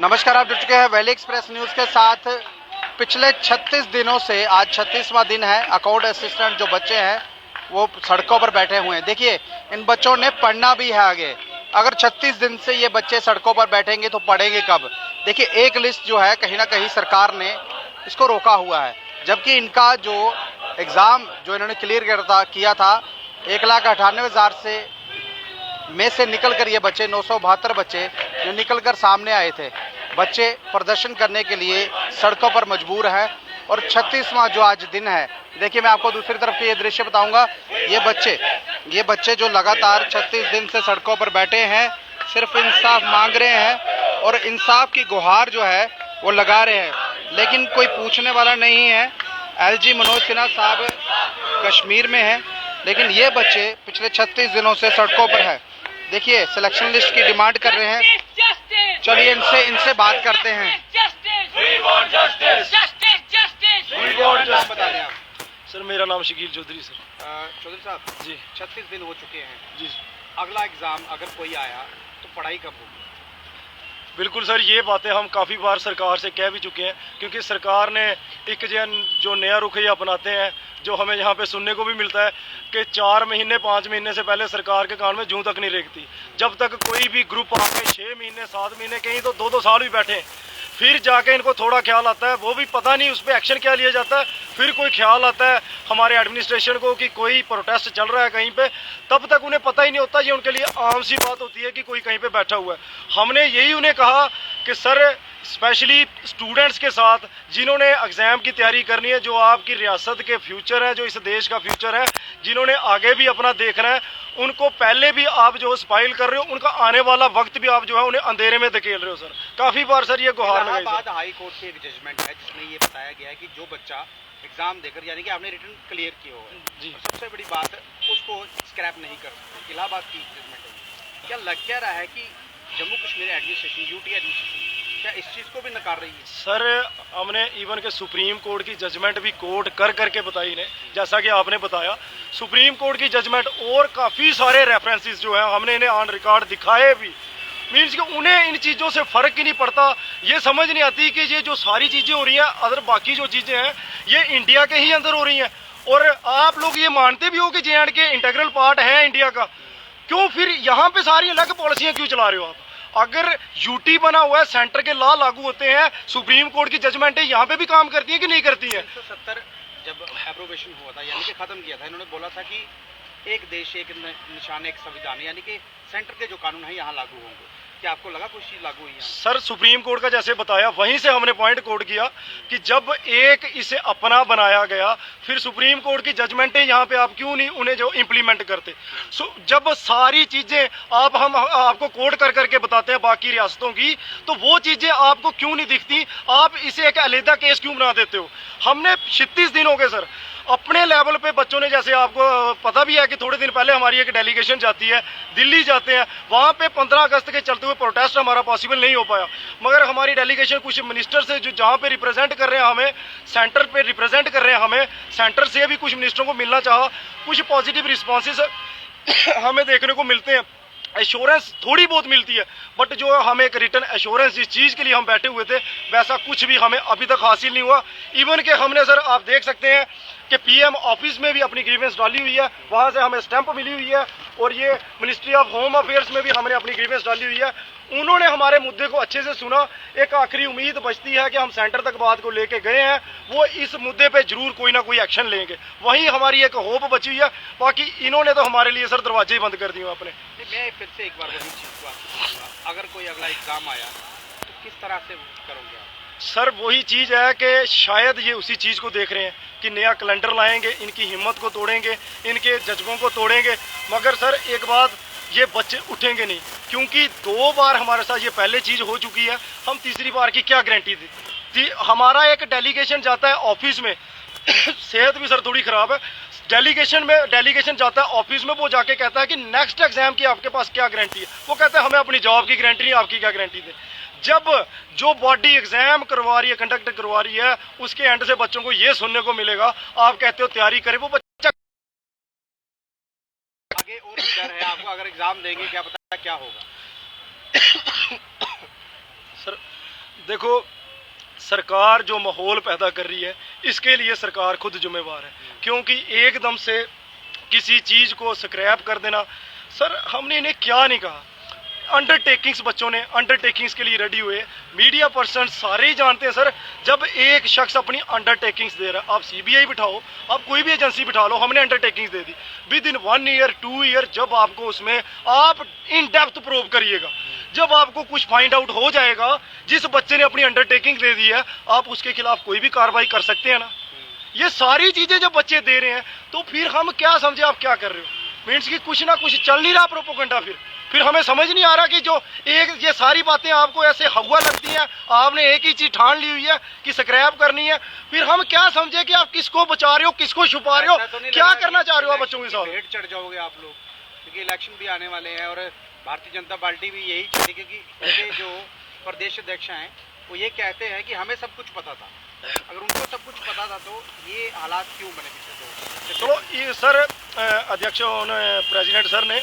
नमस्कार, आप जुड़ चुके हैं वैली एक्सप्रेस न्यूज के साथ। पिछले 36 दिनों से आज 36वां दिन है। अकाउंट असिस्टेंट जो बच्चे हैं वो सड़कों पर बैठे हुए हैं। देखिए, इन बच्चों ने पढ़ना भी है आगे। अगर 36 दिन से ये बच्चे सड़कों पर बैठेंगे तो पढ़ेंगे कब? देखिए, एक लिस्ट जो है कहीं ना कहीं सरकार ने इसको रोका हुआ है, जबकि इनका जो एग्ज़ाम जो इन्होंने क्लियर किया था 1,98,000 से निकल कर ये बच्चे 972 बच्चे जो निकल कर सामने आए थे। बच्चे प्रदर्शन करने के लिए सड़कों पर मजबूर हैं और 36वां जो आज दिन है। देखिए, मैं आपको दूसरी तरफ के ये दृश्य बताऊंगा। ये बच्चे जो लगातार 36 दिन से सड़कों पर बैठे हैं, सिर्फ इंसाफ मांग रहे हैं और इंसाफ की गुहार जो है वो लगा रहे हैं, लेकिन कोई पूछने वाला नहीं है। एलजी मनोज सिन्हा साहब कश्मीर में हैं, लेकिन ये बच्चे पिछले 36 दिनों से सड़कों पर है। देखिए, सिलेक्शन लिस्ट की डिमांड कर रहे हैं। चलिए इनसे बात करते हैं। बता दें आप। सर, मेरा नाम शकील चौधरी। सर चौधरी साहब जी, 36 दिन हो चुके हैं जी। अगला एग्जाम अगर कोई आया तो पढ़ाई कब होगी? बिल्कुल सर, ये बातें हम काफ़ी बार सरकार से कह भी चुके हैं, क्योंकि सरकार ने एक जो नया रुख ये अपनाते हैं, जो हमें यहाँ पे सुनने को भी मिलता है कि 4 महीने 5 महीने से पहले सरकार के कान में जूं तक नहीं रेंगती। जब तक कोई भी ग्रुप आके 6 महीने 7 महीने कहीं तो 2-2 साल भी बैठे, फिर जाके इनको थोड़ा ख्याल आता है, वो भी पता नहीं उस पर एक्शन क्या लिया जाता है। फिर कोई ख्याल आता है हमारे एडमिनिस्ट्रेशन को कि कोई प्रोटेस्ट चल रहा है कहीं पे, तब तक उन्हें पता ही नहीं होता। ये उनके लिए आम सी बात होती है कि कोई कहीं पे बैठा हुआ है। हमने यही उन्हें कहा कि सर, स्पेशली स्टूडेंट्स के साथ जिन्होंने एग्ज़ाम की तैयारी करनी है, जो आपकी रियासत के फ्यूचर है, जो इस देश का फ्यूचर है, जिन्होंने आगे भी अपना देखना है, उनको पहले भी आप जो स्पाइल कर रहे हो, उनका आने वाला वक्त भी आप जो है उन्हें अंधेरे में धकेल रहे हो। सर, काफ़ी बार सर ये गुहार लगाई। इलाहाबाद हाई कोर्ट की एक जजमेंट है जिसमें ये बताया गया है कि जो बच्चा एग्जाम देकर, यानी कि आपने रिटर्न क्लियर किया हुआ है, सबसे बड़ी बात उसको स्क्रैप नहीं कर सकते। इलाहाबाद की जजमेंट है। क्या लग क्या रहा है कि Jammu Kashmir administration, UT administration क्या इस चीज़ को भी नकार रही है? सर, हमने इवन के सुप्रीम कोर्ट की जजमेंट भी कोर्ट कर करके बताई इन्हें, जैसा कि आपने बताया सुप्रीम कोर्ट की जजमेंट और काफ़ी सारे रेफरेंसेस जो हैं हमने इन्हें ऑन रिकॉर्ड दिखाए भी। मीन्स कि उन्हें इन चीज़ों से फ़र्क ही नहीं पड़ता। ये समझ नहीं आती कि ये जो सारी चीज़ें हो रही हैं, अदर बाकी जो चीज़ें हैं ये इंडिया के ही अंदर हो रही हैं। और आप लोग ये मानते भी हो कि JNK इंटीग्रल पार्ट है इंडिया का, क्यों फिर यहाँ पे सारी अलग पॉलिसियाँ क्यों चला रहे हो आप? अगर यूटी बना हुआ है, सेंटर के लॉ लागू होते हैं, सुप्रीम कोर्ट की जजमेंट है, यहाँ पे भी काम करती है कि नहीं करती है? 370 जब एप्रोवेशन हुआ था, यानी कि खत्म किया था, इन्होंने बोला था कि एक देश एक निशान एक संविधान, यानी कि सेंटर के जो कानून है यहाँ लागू होंगे। क्या आपको लगा कुछ चीज लागू हुई है? सर, सुप्रीम कोर्ट का जैसे बताया वहीं से हमने पॉइंट कोट किया कि जब एक इसे अपना बनाया गया, फिर सुप्रीम कोर्ट की जजमेंटें यहाँ पे आप क्यों नहीं उन्हें जो इम्प्लीमेंट करते? जब सारी चीजें हम आपको कोट कर करके बताते हैं बाकी रियासतों की, तो वो चीजें आपको क्यों नहीं दिखती? आप इसे एक अलहदा केस क्यों बना देते हो? हमने 36 दिन हो गए सर अपने लेवल पे बच्चों ने, जैसे आपको पता भी है कि थोड़े दिन पहले हमारी एक डेलीगेशन जाती है, दिल्ली जाते हैं, वहाँ पे 15 अगस्त के चलते हुए प्रोटेस्ट हमारा पॉसिबल नहीं हो पाया। मगर हमारी डेलीगेशन कुछ मिनिस्टर से जो जहाँ पे रिप्रेजेंट कर रहे हैं हमें, सेंटर पे रिप्रेजेंट कर रहे हैं हमें, सेंटर से भी कुछ मिनिस्टरों को मिलना चाहा, कुछ पॉजिटिव रिस्पॉन्सेज हमें देखने को मिलते हैं, एश्योरेंस थोड़ी बहुत मिलती है, बट जो हमें एक रिटर्न एश्योरेंस जिस चीज़ के लिए हम बैठे हुए थे वैसा कुछ भी हमें अभी तक हासिल नहीं हुआ। इवन के हमने सर, आप देख सकते हैं कि PM ऑफिस में भी अपनी ग्रीवेंस डाली हुई है, वहाँ से हमें स्टैंप मिली हुई है, और ये मिनिस्ट्री ऑफ होम अफेयर्स में भी हमने अपनी ग्रीवेंस डाली हुई है। उन्होंने हमारे मुद्दे को अच्छे से सुना। एक आखिरी उम्मीद बचती है कि हम सेंटर तक बात को लेके गए हैं, वो इस मुद्दे पे जरूर कोई ना कोई एक्शन लेंगे, वही हमारी एक होप बची हुई है। बाकी इन्होंने तो हमारे लिए सर दरवाजे ही बंद कर दिए अपने। मैं फिर से एक बार वही चीज़ को आपसे पूछूंगा, अगर कोई अगला एग्जाम आया तो किस तरह से करोगे आप? सर, वही चीज़ है कि शायद ये उसी चीज़ को देख रहे हैं कि नया कैलेंडर लाएंगे, इनकी हिम्मत को तोड़ेंगे, इनके जज्बों को तोड़ेंगे। मगर सर एक बात, ये बच्चे उठेंगे नहीं, क्योंकि 2 बार हमारे साथ ये पहले चीज़ हो चुकी है। हम तीसरी बार की क्या गारंटी दी? हमारा एक डेलीगेशन जाता है ऑफिस में सेहत भी सर थोड़ी ख़राब है। डेलीगेशन जाता है ऑफिस में, वो जाके कहता है कि नेक्स्ट एग्जाम की आपके पास क्या गारंटी है? वो कहता है हमें अपनी जॉब की गारंटी नहीं, आपकी क्या गारंटी दे? जब जो बॉडी एग्जाम करवा रही है, कंडक्ट करवा रही है, उसके एंड से बच्चों को ये सुनने को मिलेगा, आप कहते हो तैयारी करें, वो बच्चा आगे और डर है आपको, अगर एग्जाम देंगे क्या पता क्या होगा? सर, देखो, सरकार जो माहौल पैदा कर रही है इसके लिए सरकार खुद जिम्मेवार है, क्योंकि एकदम से किसी चीज़ को स्क्रैप कर देना, सर हमने इन्हें क्या नहीं कहा। अंडरटेकिंग्स बच्चों ने अंडरटेकिंग्स के लिए रेडी हुए, मीडिया पर्सन सारे ही जानते हैं सर, जब एक शख्स अपनी अंडरटेकिंग्स दे रहा है, आप सीबीआई बिठाओ, आप कोई भी एजेंसी बिठा लो, हमने undertakings they the with in 1 year 2 year, जब आपको उसमें आप इन डेप्थ प्रूव करिएगा, जब आपको कुछ फाइंड आउट हो जाएगा, जिस बच्चे ने अपनी अंडरटेकिंग दे दी है, आप उसके खिलाफ कोई भी कार्रवाई कर सकते हैं ना। ये सारी चीजें जब बच्चे दे रहे हैं तो फिर हम क्या समझे आप क्या कर रहे हो, मीन्स कि कुछ ना कुछ चल नहीं रहा प्रोपोगंडा। फिर हमें समझ नहीं आ रहा कि जो एक ये सारी बातें आपको ऐसे हवा लगती हैं, आपने एक ही चीज ठान ली हुई है कि स्क्रैप करनी है, फिर हम क्या समझे कि आप किसको बचा रहे हो, किसको छुपा रहे हो, क्या करना चाह रहे हो आप बच्चों के साथ। भेंट चढ़ जाओगे आप लोग, क्योंकि इलेक्शन भी आने वाले हैं और भारतीय जनता पार्टी भी यही चाहती है, क्योंकि उनके जो प्रदेश अध्यक्ष हैं वो ये कहते हैं कि हमें सब कुछ पता था। अगर उनको सब कुछ पता था तो ये हालात क्यों बने पिछले 2 चलो ये सर अध्यक्ष प्रेसिडेंट सर ने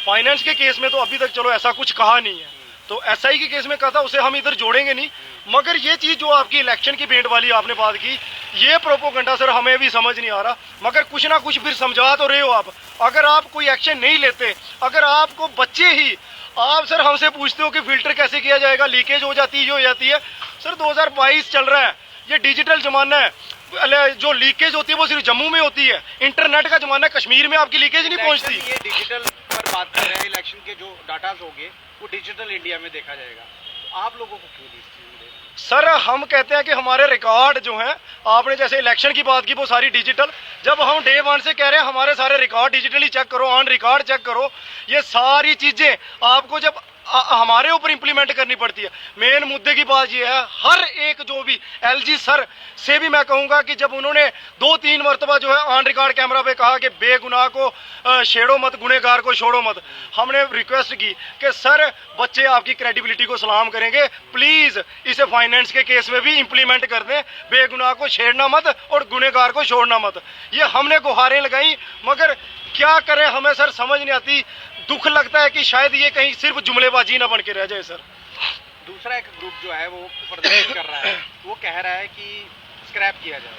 फाइनेंस के केस में तो अभी तक चलो ऐसा कुछ कहा नहीं है, तो एसआई के केस में कहा था, उसे हम इधर जोड़ेंगे नहीं। मगर ये चीज़ जो आपकी इलेक्शन की भेंट वाली आपने बात की, ये प्रोपोगंडा सर हमें भी समझ नहीं आ रहा, मगर कुछ ना कुछ फिर समझा तो रहे हो आप। अगर आप कोई एक्शन नहीं लेते, अगर आपको बच्चे ही आप सर हमसे पूछते हो कि फिल्टर कैसे किया जाएगा, लीकेज हो जाती है, ये हो जाती है। सर 2022 चल रहा है, ये डिजिटल जमाना है, जो लीकेज होती है वो सिर्फ जम्मू में होती है, इंटरनेट का जमाना है, कश्मीर में आपकी लीकेज नहीं पहुंचती। ये डिजिटल पर बात कर रहे हैं, इलेक्शन के जो डाटाज होंगे वो डिजिटल इंडिया में देखा जाएगा, तो आप लोगों को क्यों नहीं इस चीज़ में देखा? सर हम कहते हैं कि हमारे रिकॉर्ड जो हैं, आपने जैसे इलेक्शन की बात की वो सारी डिजिटल, जब हम डे 1 से कह रहे हैं हमारे सारे रिकॉर्ड डिजिटली चेक करो, ऑन रिकॉर्ड चेक करो, ये सारी चीजें आपको जब हमारे ऊपर इंप्लीमेंट करनी पड़ती है। मेन मुद्दे की बात यह है, हर एक जो भी एलजी सर से भी मैं कहूंगा कि जब उन्होंने 2-3 मरतबा जो है ऑन रिकॉर्ड कैमरा पे कहा कि बेगुनाह को छेड़ो मत, गुनहगार को छोड़ो मत, हमने रिक्वेस्ट की कि सर बच्चे आपकी क्रेडिबिलिटी को सलाम करेंगे, प्लीज इसे फाइनेंस के केस में भी इंप्लीमेंट कर दें, बेगुनाह को छेड़ना मत और गुनहगार को छोड़ना मत। ये हमने गुहारें लगाई, मगर क्या करें, हमें सर समझ नहीं आती। दुख लगता है कि शायद ये कहीं सिर्फ जुमलेबाजी ना बन के रह जाए सर। दूसरा एक ग्रुप जो है वो प्रदर्शन कर रहा है, वो कह रहा है कि स्क्रैप किया जाए,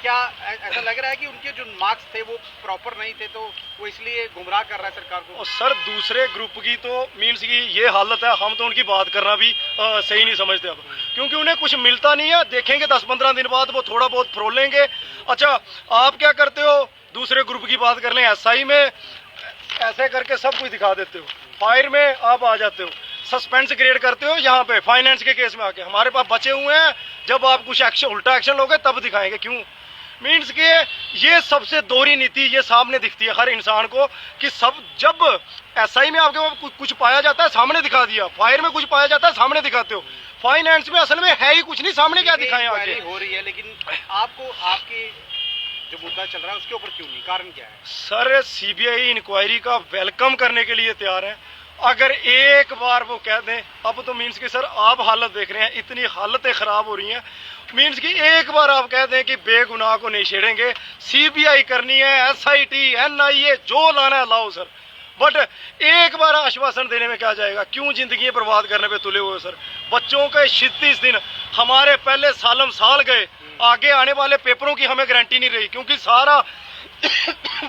क्या ऐसा लग रहा है कि उनके जो मार्क्स थे वो प्रॉपर नहीं थे, तो वो इसलिए गुमराह कर रहा है सरकार को? और सर दूसरे ग्रुप की तो मीन्स की ये हालत है, हम तो उनकी बात करना भी सही नहीं समझते अब, क्योंकि उन्हें कुछ मिलता नहीं है। देखेंगे 10-15 दिन बाद वो थोड़ा बहुत फ्रोलेंगे। अच्छा आप क्या करते हो, दूसरे ग्रुप की बात कर लें, एसआई में ऐसे करके सब कुछ दिखा देते हो, फायर में आप आ जाते हो, सस्पेंस क्रिएट करते हो, यहाँ पे फाइनेंस के केस में आके हमारे पास बचे हुए हैं, जब आप कुछ एक्शन उल्टा एक्शन लोगे तब दिखाएंगे। क्यों? मीन्स के ये सबसे दोहरी नीति ये सामने दिखती है हर इंसान को कि सब जब एसआई में आपके कुछ पाया जाता है सामने दिखा दिया, फायर में कुछ पाया जाता है सामने दिखाते हो, फाइनेंस में असल में है ही कुछ नहीं, सामने क्या दिखाएं आगे हो रही है। लेकिन आपको आपके जो मुद्दा चल रहा है उसके ऊपर क्यों नहीं, कारण क्या है? सर सीबीआई इंक्वायरी का वेलकम करने के लिए तैयार है, अगर एक बार वो कह दें, अब तो मीन्स की सर आप हालत देख रहे हैं, इतनी हालतें खराब हो रही हैं, मीन्स की एक बार आप कह दें कि बेगुनाह को नहीं छेड़ेंगे, सीबीआई करनी है, एसआईटी, एनआईए, जो लाना है लाओ सर, बट एक बार आश्वासन देने में क्या जाएगा? क्यों जिंदगी बर्बाद करने पे तुले हुए सर? बच्चों के 36 दिन हमारे पहले सालम साल गए, आगे आने वाले पेपरों की हमें गारंटी नहीं रही, क्योंकि सारा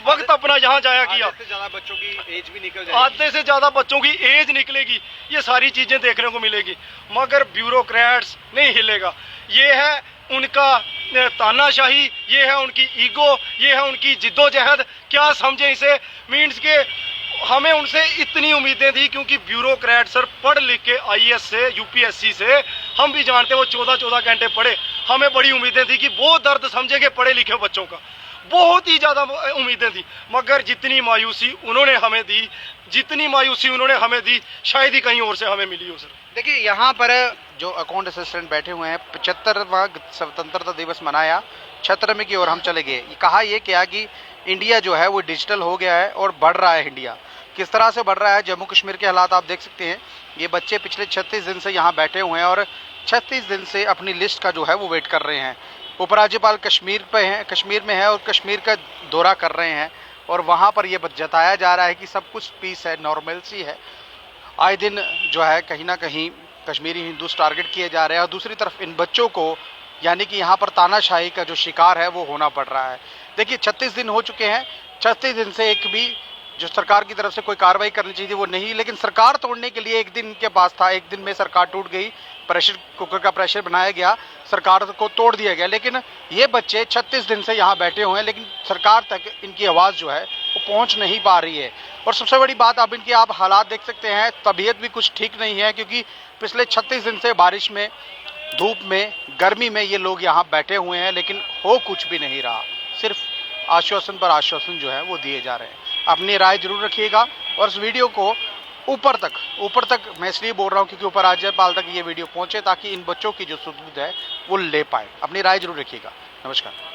वक्त अपना यहाँ जाया किया। आधे से ज्यादा बच्चों की एज भी निकल जाएगी, आधे से ज्यादा बच्चों की एज निकलेगी, ये सारी चीजें देखने को मिलेगी, मगर ब्यूरोक्रेट्स नहीं हिलेगा। ये है उनका तानाशाही, ये है उनकी ईगो, ये है उनकी जिद्दोजहद, क्या समझे इसे। मीन्स के हमें उनसे इतनी उम्मीदें थी, क्योंकि ब्यूरोक्रेट सर पढ़ लिख के आईएएस से, यूपीएससी से, हम भी जानते हैं वो 14-14 घंटे पढ़े, हमें बड़ी उम्मीदें थी कि वो दर्द समझेंगे पढ़े लिखे बच्चों का, बहुत ही ज़्यादा उम्मीदें थी, मगर जितनी मायूसी उन्होंने हमें दी, जितनी मायूसी उन्होंने हमें दी, शायद ही कहीं और से हमें मिली हो सर। देखिए यहाँ पर जो अकाउंट असिस्टेंट बैठे हुए हैं, 75वां स्वतंत्रता दिवस मनाया, छत्र में की ओर हम चले गए, कहा ये क्या कि इंडिया जो है वो डिजिटल हो गया है और बढ़ रहा है इंडिया। किस तरह से बढ़ रहा है, जम्मू कश्मीर के हालात आप देख सकते हैं। ये बच्चे पिछले 36 दिन से यहाँ बैठे हुए हैं और 36 दिन से अपनी लिस्ट का जो है वो वेट कर रहे हैं। उपराज्यपाल कश्मीर पे हैं, कश्मीर में है और कश्मीर का दौरा कर रहे हैं, और वहाँ पर ये जताया जा रहा है कि सब कुछ पीस है, नॉर्मल सी है। आए दिन जो है कहीं ना कहीं कश्मीरी हिंदूज टारगेट किए जा रहे हैं और दूसरी तरफ इन बच्चों को यानी कि यहाँ पर तानाशाही का जो शिकार है वो होना पड़ रहा है। देखिए 36 दिन हो चुके हैं, 36 दिन से एक भी जो सरकार की तरफ से कोई कार्रवाई करनी चाहिए वो नहीं, लेकिन सरकार तोड़ने के लिए एक दिन इनके पास था, एक दिन में सरकार टूट गई, प्रेशर कुकर का प्रेशर बनाया गया, सरकार को तोड़ दिया गया। लेकिन ये बच्चे 36 दिन से यहाँ बैठे हुए हैं, लेकिन सरकार तक इनकी आवाज़ जो है वो पहुँच नहीं पा रही है। और सबसे बड़ी बात अब इनके आप हालात देख सकते हैं, तबीयत भी कुछ ठीक नहीं है, क्योंकि पिछले 36 दिन से बारिश में, धूप में, गर्मी में ये लोग यहाँ बैठे हुए हैं, लेकिन हो कुछ भी नहीं रहा, सिर्फ आश्वासन पर आश्वासन जो है वो दिए जा रहे हैं। अपनी राय जरूर रखिएगा और इस वीडियो को ऊपर तक मैं इसलिए बोल रहा हूँ क्योंकि ऊपर राज्यपाल तक ये वीडियो पहुँचे ताकि इन बच्चों की जो सुध है वो ले पाए। अपनी राय जरूर रखिएगा। नमस्कार।